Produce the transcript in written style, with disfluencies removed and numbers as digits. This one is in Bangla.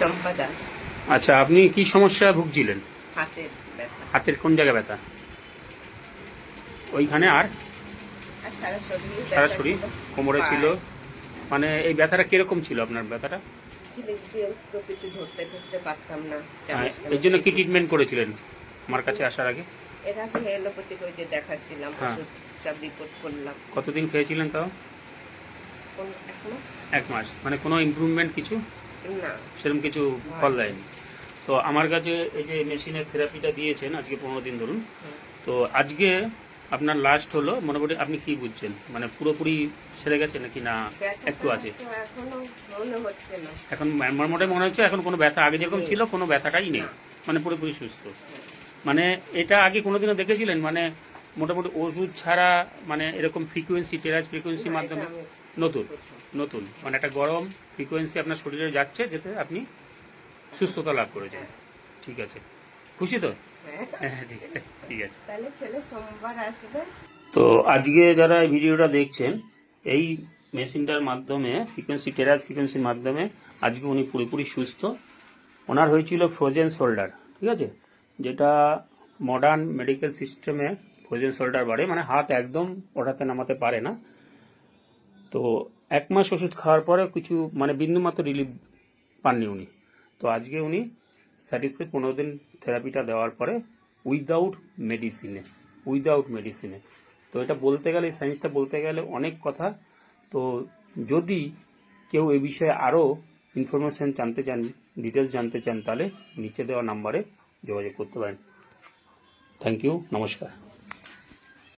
চম্পা দাস। আচ্ছা, আপনি কি সমস্যা ভুগছিলেন? হাতের ব্যথা হাতের কোন জায়গায় ব্যথা? ওইখানে আর আর সারা শরীরে সারা ব্যথা শরীর? ছিল। কোমরে ছিল? পায়ে মানে এই ব্যথাটা কিরকম ছিল আপনার ব্যথাটা? ঝিলিক দিয়েও তো কিছু ধরতে পারতাম না। চামচ এর জন্য কি কিছু। ট্রিটমেন্ট করেছিলেন আমার কাছে আসার আগে? এর আগে এলোপ্যাথিক ওই যে দেখাচ্ছিলাম, হ্যাঁ। ওষুধ সব রিপোর্ট করলাম। কতদিন খেয়েছিলেন তাও? এক মাস 1 মাস। মানে কোনো ইমপ্রুভমেন্ট কিছু না। সেরকম কিছু ফল দেয়নি? তো আমার কাছে এই যে মেশিনের থেরাপিটা দিয়েছেন আজকে 15 দিন ধরুন। তো আজকে আপনার লাস্ট হলো, মোটামুটি আপনি কি বুঝছেন, মানে পুরোপুরি সেরে গেছে নাকি না একটু আছে? তো এখনো মনে হচ্ছে না। এখন আমার মোটামুটি মনে হচ্ছে এখন কোনো ব্যথা আগে যেরকম ছিল কোনো ব্যথাটাই নেই, না। মানে পুরোপুরি সুস্থ। মানে এটা আগে কোনোদিনও দেখেছিলেন মানে মোটামুটি ওষুধ ছাড়া, মানে এরকম ফ্রিকোয়েন্সি, টেরাস ফ্রিকোয়েন্সির না, মাধ্যমে? এটা আমি নতুন প্রথম। নতুন মানে একটা গরম ফ্রিকোয়েন্সি আপনার শরীরে যাচ্ছে, যেতে আপনি সুস্থতা লাভ করেছেন। ঠিক আছে, খুশি তো? হ্যাঁ। হ্যাঁ, ঠিক আছে, ঠিক আছে। তাহলে ছেলে সোমবার আসবে। তো আজকে যারা এই ভিডিওটা দেখছেন, এই মেশিনটার মাধ্যমে ফ্রিকোয়েন্সি, টেরাস ফ্রিকোয়েন্সির মাধ্যমে আজকে উনি পুরোপুরি সুস্থ। ওনার হয়েছিল ফ্রোজেন শোল্ডার, ঠিক আছে, যেটা মডার্ন মেডিকেল সিস্টেমে ফ্রোজেন শোল্ডার বাড়ে, মানে হাত একদম ওঠাতে নামাতে পারে না। তো 1 মাস ওষুধ খাওয়ার পরে কিছু মানে বিন্দুমাত্র রিলিফ পাননি উনি। তো আজকে উনি স্যাটিসফাই 15 দিন থেরাপিটা দেওয়ার পরে উইদাউট মেডিসিনে। তো এটা বলতে গেলে, এই সায়েন্সটা বলতে গেলে অনেক কথা। তো যদি কেউ এই বিষয়ে আরও ইনফরমেশন জানতে চান, ডিটেলস জানতে চান, তাহলে নিচে দেওয়া নাম্বারে যোগাযোগ করতে পারেন। থ্যাংক ইউ, নমস্কার।